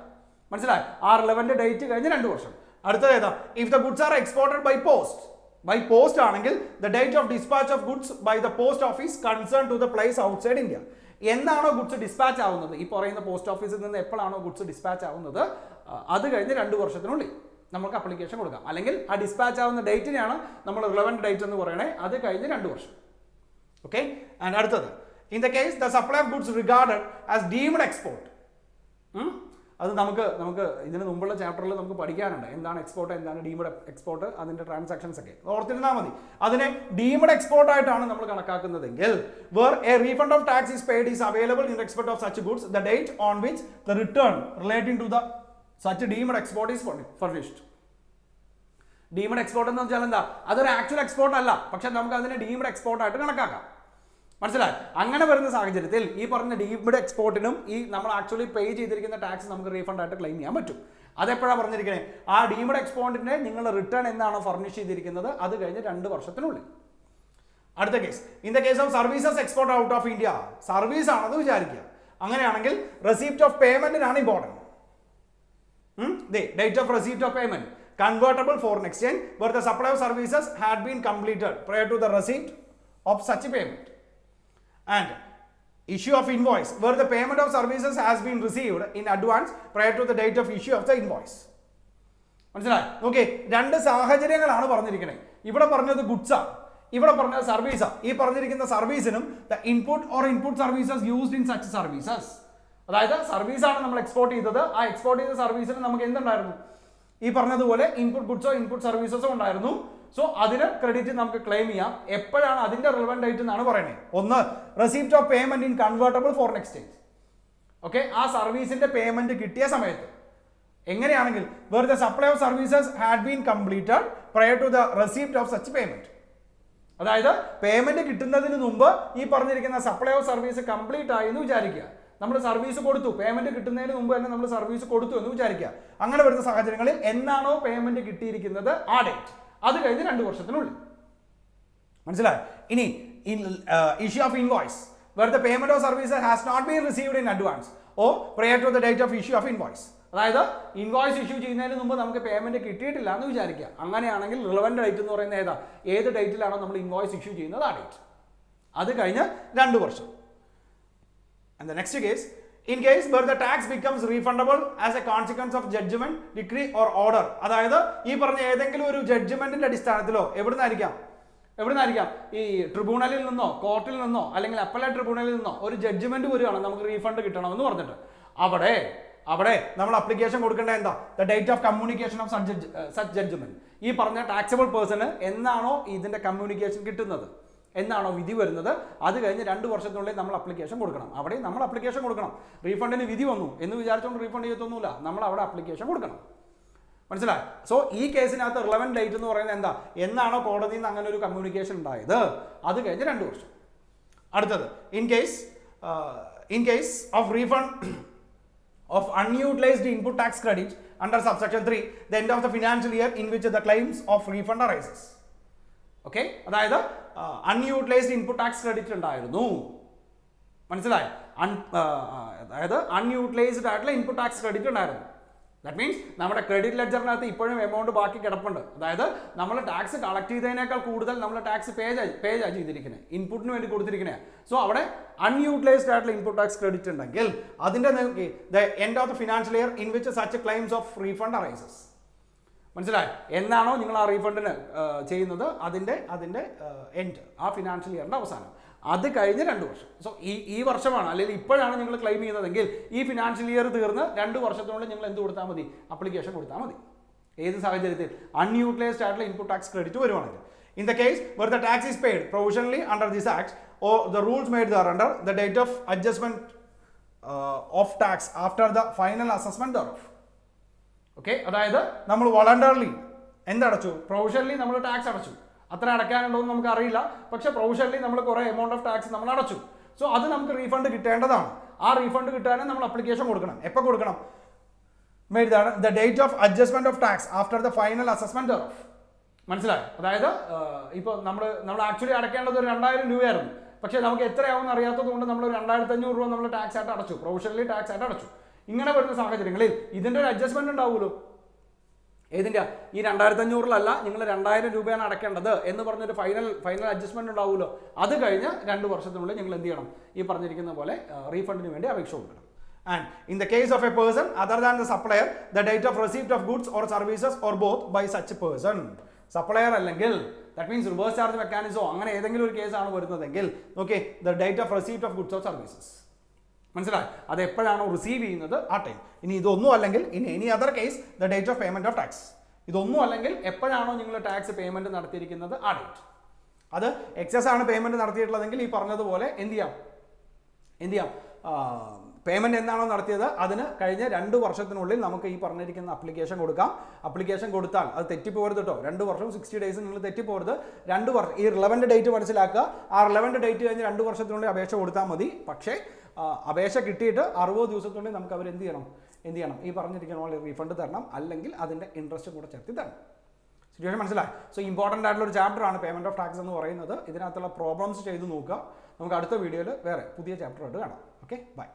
മനസ്സിലായി? ആ റിലവന്റ് ഡേറ്റ് കഴിഞ്ഞ് 2 വർഷം. അടുത്തത് ഏതാ? If the goods are exported by post ആണെങ്കിൽ the date of dispatch of goods by the post office concern to the place outside India. എന്നാണോ ഗുഡ്സ് ഡിസ്പാച്ച് ആവുന്നത്, ഈ പറയുന്ന പോസ്റ്റ് ഓഫീസിൽ നിന്ന് എപ്പോഴാണോ ഗുഡ്സ് ഡിസ്പാച്ച് ആവുന്നത്, അത് കഴിഞ്ഞ് 2 വർഷത്തിനുള്ളിൽ നമുക്ക് അപ്ലിക്കേഷൻ കൊടുക്കാം. അല്ലെങ്കിൽ ആ ഡിസ്പാച്ച് ആവുന്ന ഡേറ്റിനെയാണ് നമ്മൾ റിലവന്റ് ഡേറ്റ് എന്ന് പറയണേ. അത് കഴിഞ്ഞ് 2 വർഷം. ഓക്കെ, ആൻഡ് അടുത്തത്, in the case the supply of goods regarded as deemed export. അത് നമുക്ക് ഇതിന് മുമ്പുള്ള ചാപ്റ്ററിൽ നമുക്ക് പഠിക്കാനുണ്ട്, എന്താണ് എക്സ്പോർട്ട്, എന്താണ് ഡീംഡ് എക്സ്പോർട്ട്, അതിന്റെ ട്രാൻസാക്ഷൻസ് ഒക്കെ ഓർത്തിരുന്നാൽ മതി. അതിനെ ഡീംഡ് എക്സ്പോർട്ട് ആയിട്ടാണ് നമ്മൾ കണക്കാക്കുന്നതെങ്കിൽ, where a refund of tax is paid is available in respect of such goods, the date on which the return relating to the such deemed export is furnished. Deemed export എന്ന് വെച്ചാൽ എന്താ? അതൊരു actual export അല്ല, പക്ഷെ നമുക്ക് അതിനെ deemed export ആയിട്ട് കണക്കാക്കാം, മനസ്സിലായി? അങ്ങനെ വരുന്ന സാഹചര്യത്തിൽ ഈ പറഞ്ഞ ഡീംഡ് എക്സ്പോർട്ടിനും ഈ നമ്മൾ ആക്ച്വലി പേ ചെയ്തിരിക്കുന്ന ടാക്സ് നമുക്ക് റീഫണ്ട് ആയിട്ട് ക്ലെയിം ചെയ്യാൻ പറ്റും. അതെപ്പോഴാണ് പറഞ്ഞിരിക്കണേ? ആ ഡീംഡ് എക്സ്പോർട്ടിനെ നിങ്ങൾ റിട്ടേൺ എന്നാണോ ഫർണിഷ് ചെയ്തിരിക്കുന്നത്, അത് കഴിഞ്ഞ് 2 വർഷത്തിനുള്ളിൽ. അടുത്ത case, in the case of services export out of India. Service ആണെന്ന് വിചാരിക്കുക. അങ്ങനെയാണെങ്കിൽ റെസിപ്റ്റ് ഓഫ് പേയ്മെന്റിനാണ് important. Date of receipt of payment, convertible foreign exchange, where the supply of services had been completed prior to the receipt of such payment, and issue of invoice, where the payment of services has been received in advance prior to the date of issue of the invoice. മനസ്സിലായി? Okay, 2 സാഹചര്യങ്ങളാണ് പറഞ്ഞിരിക്കുന്നത്. ഇവിടെ പറഞ്ഞത് ഗുഡ്സാ, ഇവിടെ പറഞ്ഞത് സർവീസാ. ഈ പറഞ്ഞിരിക്കുന്ന സർവീസിനും the input or input services used in such services, അതായത് സർവീസാണ് നമ്മൾ എക്സ്പോർട്ട് ചെയ്തത്. ആ എക്സ്പോർട്ട് ചെയ്ത സർവീസിന് നമുക്ക് എന്തുണ്ടായിരുന്നു? ഈ പറഞ്ഞതുപോലെ ഇൻപുട്ട് ഗുഡ്സോ ഇൻപുട്ട് സർവീസസോ ഉണ്ടായിരുന്നു. സോ അതിന് ക്രെഡിറ്റ് നമുക്ക് ക്ലെയിം ചെയ്യാം. എപ്പോഴാണ് അതിന്റെ റിലവന്റ് ഡേറ്റ് എന്നാണ് പറയുന്നത്? ഒന്ന്, receipt of payment in convertible foreign exchange. Okay, ആ സർവീസിന്റെ പേയ്മെന്റ് കിട്ടിയ സമയത്ത്. എങ്ങനെയാണെങ്കിൽ where the supply of services had been completed prior to the receipt of such payment. അതായത് പേയ്മെന്റ് കിട്ടുന്നതിന് മുമ്പ് ഈ പറഞ്ഞിരിക്കുന്ന സപ്ലൈ ഓഫ് സർവീസ് കംപ്ലീറ്റ് ആയി എന്ന് വിചാരിക്കുക. നമ്മൾ സർവീസ് കൊടുത്തു, പേയ്മെന്റ് കിട്ടുന്നതിന് മുമ്പ് തന്നെ നമ്മൾ സർവീസ് കൊടുത്തു എന്ന് വിചാരിക്കുക. അങ്ങനെ വരുന്ന സാഹചര്യങ്ങളിൽ എന്നാണോ പേയ്മെന്റ് കിട്ടിയിരിക്കുന്നത് ആ ഡേറ്റ്, അത് കഴിഞ്ഞ് 2 വർഷത്തിനുള്ളിൽ. മനസ്സിലായി? ഇനി issue of invoice, where the payment of services has not been received in advance or prior to the date of issue of invoice. അതായത് ഇൻവോയ്സ് ഇഷ്യൂ ചെയ്യുന്നതിന് മുമ്പ് നമുക്ക് പേയ്മെന്റ് കിട്ടിയിട്ടില്ല എന്ന് വിചാരിക്കുക. അങ്ങനെയാണെങ്കിൽ റിലവന്റ് ഡേറ്റ് എന്ന് പറയുന്നത് ഏത് ഡേറ്റിലാണോ നമ്മൾ ഇൻവോയ്സ് ഇഷ്യൂ ചെയ്യുന്നത് ആ ഡേറ്റ്, അത് കഴിഞ്ഞ് 2 വർഷം. And the next case, in case where the tax becomes refundable as a consequence of judgment, decree or order. അതായത് ഈ പറഞ്ഞ ഏതെങ്കിലും ഒരു ജഡ്ജ്മെന്റിന്റെ അടിസ്ഥാനത്തിലോ എവിടുന്നായിരിക്കാം, ഈ ട്രിബ്യൂണലിൽ നിന്നോ കോർട്ടിൽ നിന്നോ അല്ലെങ്കിൽ അപ്പലേറ്റ് ട്രിബ്യൂണലിൽ നിന്നോ ഒരു ജഡ്ജ്മെന്റ് വരികയാണ് നമുക്ക് റീഫണ്ട് കിട്ടണമെന്ന് പറഞ്ഞിട്ട്, അവിടെ നമ്മൾ അപ്ലിക്കേഷൻ കൊടുക്കേണ്ട എന്താ? The date of communication of such judgement. ഈ പറഞ്ഞ ടാക്സബിൾ പേഴ്സണ് എന്നാണോ ഇതിന്റെ കമ്മ്യൂണിക്കേഷൻ കിട്ടുന്നത്, എന്നാണോ വിധി വരുന്നത്, അത് കഴിഞ്ഞ് 2 വർഷത്തിനുള്ളിൽ നമ്മൾ അപ്ലിക്കേഷൻ കൊടുക്കണം. അവിടെ നമ്മൾ അപ്ലിക്കേഷൻ കൊടുക്കണം. റീഫണ്ടിന് വിധി വന്നു എന്ന് വിചാരിച്ചുകൊണ്ട് റീഫണ്ട് ചെയ്യത്തൊന്നുമില്ല, നമ്മൾ അവിടെ അപ്ലിക്കേഷൻ കൊടുക്കണം. മനസ്സിലായി? സോ ഈ കേസിനകത്ത് റിലവന്റ് ഡേറ്റ് എന്ന് പറയുന്നത് എന്താ? എന്നാണോ കോടതിയിൽ നിന്ന് അങ്ങനെ ഒരു കമ്മ്യൂണിക്കേഷൻ ഉണ്ടായത്, അത് കഴിഞ്ഞ് 2 വർഷം. അടുത്തത്, in case of refund of unutilized input tax credit under subsection 3, the end of the financial year in which the claims of refund arises. Okay, അതായത് അൺയൂട്ടിലൈസ്ഡ് ഇൻപുട്ട് ടാക്സ് ക്രെഡിറ്റ് ഉണ്ടായിരുന്നു. മനസ്സിലായി? അതായത് അൺയൂട്ടിലൈസ്ഡ് ആയിട്ടുള്ള ഇൻപുട്ട് ടാക്സ് ക്രെഡിറ്റ് ഉണ്ടായിരുന്നു. That means നമ്മുടെ credit ലെഡ്ജറിനകത്ത് ഇപ്പോഴും amount ബാക്കി കിടപ്പുണ്ട്. അതായത് നമ്മൾ ടാക്സ് കളക്ട് ചെയ്തതിനേക്കാൾ കൂടുതൽ നമ്മൾ ടാക്സ് പേ ചെയ്തിരിക്കുന്നത്, ഇൻപുട്ടിന് വേണ്ടി കൊടുത്തിരിക്കുന്നത്. സോ അവിടെ അൺയൂട്ടിലൈസ്ഡ് ആയിട്ടുള്ള ഇൻപുട്ട് ടാക്സ് ക്രെഡിറ്റ് ഉണ്ടെങ്കിൽ അതിന്റെ the end of the financial year in which such claims of refund arises. മനസ്സിലായി? എന്നാണോ നിങ്ങൾ ആ റീഫണ്ടിന് ചെയ്യുന്നത് അതിന്റെ എൻഡ്, ആ ഫിനാൻഷ്യൽ ഇയറിന്റെ അവസാനം, അത് കഴിഞ്ഞ് 2 വർഷം. സോ ഈ വർഷമാണ് അല്ലെങ്കിൽ ഇപ്പോഴാണ് നിങ്ങൾ ക്ലെയിം ചെയ്യുന്നതെങ്കിൽ ഈ ഫിനാൻഷ്യൽ ഇയർ തീർന്ന് 2 വർഷത്തിനുള്ളിൽ നിങ്ങൾ എന്ത് കൊടുത്താൽ മതി? അപ്ലിക്കേഷൻ കൊടുത്താൽ മതി. ഏത് സാഹചര്യത്തിൽ? അൺയൂട്ടിലൈസ്ഡ് ആയിട്ടുള്ള ഇൻപുട്ട് ടാക്സ് ക്രെഡിറ്റ് വരുവാണെങ്കിൽ. In the case where the tax is paid provisionally under this act or the rules made thereunder, the date of adjustment of tax after the final assessment thereof. Okay, അതായത് നമ്മൾ voluntarily എന്തടച്ചു? Provisionally നമ്മൾ tax അടച്ചു. അത്ര അടയ്ക്കാനുണ്ടോ എന്ന് നമുക്ക് അറിയില്ല, പക്ഷേ provisionally നമ്മൾ കുറേ എമൗണ്ട് ഓഫ് ടാക്സ് നമ്മൾ അടച്ചു. സോ അത് നമുക്ക് റീഫണ്ട് കിട്ടേണ്ടതാണ്. ആ റീഫണ്ട് കിട്ടാനും നമ്മൾ അപ്ലിക്കേഷൻ കൊടുക്കണം. എപ്പോൾ കൊടുക്കണം? ഇതാണ് the date of adjustment of tax after the final assessment of. മനസ്സിലായി? അതായത് ഇപ്പോൾ നമ്മൾ ആക്ച്വലി അടയ്ക്കേണ്ടത് ഒരു 2000 രൂപയായിരുന്നു. പക്ഷേ നമുക്ക് എത്രയാവുമെന്ന് അറിയാത്തത് കൊണ്ട് നമ്മൾ 2500 രൂപ നമ്മൾ ടാക്സ് ആയിട്ട് അടച്ചു, പ്രൊവിഷണലി ടാക്സ് ആയിട്ട് അടച്ചു. ഇങ്ങനെ വരുന്ന സാഹചര്യങ്ങളിൽ ഇതിൻ്റെ ഒരു അഡ്ജസ്റ്റ്മെന്റ് ഉണ്ടാവുമല്ലോ. ഏതിൻ്റെ? ഈ 2500-ലല്ല, നിങ്ങൾ 2000 രൂപയാണ് അടയ്ക്കേണ്ടത് എന്ന് പറഞ്ഞൊരു ഫൈനൽ അഡ്ജസ്റ്റ്മെന്റ് ഉണ്ടാവുമല്ലോ. അത് കഴിഞ്ഞ് 2 വർഷത്തിനുള്ളിൽ നിങ്ങൾ എന്ത് ചെയ്യണം? ഈ പറഞ്ഞിരിക്കുന്ന പോലെ റീഫണ്ടിന് വേണ്ടി അപേക്ഷ കൊടുക്കണം. And in the case of a person other than the supplier, the date of receipt of goods or services or both by such a person. Supplier അല്ലെങ്കിൽ ദാറ്റ് മീൻസ് റിവേഴ്സ് ചാർജ് മെക്കാനിസമോ അങ്ങനെ ഏതെങ്കിലും ഒരു കേസാണ് വരുന്നതെങ്കിൽ okay, the date of receipt of goods or services. മനസ്സിലായി? അത് എപ്പോഴാണോ receive ചെയ്യുന്നത് ആ ടൈം. ഇനി ഇതൊന്നും അല്ലെങ്കിൽ any other case the date of payment of tax. ഇതൊന്നും അല്ലെങ്കിൽ എപ്പോഴാണോ നിങ്ങൾ ടാക്സ് പേയ്മെന്റ് നടത്തിയിരിക്കുന്നത് ആ ഡേറ്റ്. അത് എക്സസ് ആണ് പേയ്മെന്റ് നടത്തിയിട്ടുള്ളതെങ്കിൽ ഈ പറഞ്ഞതുപോലെ എന്ത് ചെയ്യാം പേയ്മെന്റ് എന്നാണോ നടത്തിയത് അതിന് കഴിഞ്ഞ 2 വർഷത്തിനുള്ളിൽ നമുക്ക് ഈ പറഞ്ഞിരിക്കുന്ന അപ്ലിക്കേഷൻ കൊടുക്കാം. അപ്ലിക്കേഷൻ കൊടുത്താൽ അത് തെറ്റിപ്പോരുത് കേട്ടോ. 2 വർഷവും 60 ഡേയ്സും നിങ്ങൾ തെറ്റിപ്പോരുത്. 2 വർഷം ഈ റിലവന്റ് ഡേറ്റ് മനസ്സിലാക്കുക. ആ റിലവന്റ് ഡേറ്റ് കഴിഞ്ഞ് 2 വർഷത്തിനുള്ളിൽ അപേക്ഷ കൊടുത്താൽ മതി. പക്ഷേ അപേക്ഷ കിട്ടിയിട്ട് 60 ദിവസത്തിനുള്ളിൽ നമുക്ക് അവർ എന്ത് ചെയ്യണം? ഈ പറഞ്ഞിരിക്കുന്ന പോലെ റീഫണ്ട് തരണം, അല്ലെങ്കിൽ അതിൻ്റെ ഇൻട്രസ്റ്റ് കൂടെ ചേർത്തി തരണം. സിറ്റുവേഷൻ മനസ്സിലായി? സോ ഇമ്പോർട്ടൻ്റ് ആയിട്ടുള്ള ഒരു ചാപ്റ്ററാണ് പേയ്മെന്റ് ഓഫ് ടാക്സ് എന്ന് പറയുന്നത്. ഇതിനകത്തുള്ള പ്രോബ്ലംസ് ചെയ്ത് നോക്കുക. നമുക്ക് അടുത്ത വീഡിയോയിൽ വേറെ പുതിയ ചാപ്റ്ററായിട്ട് കാണാം. Okay, by.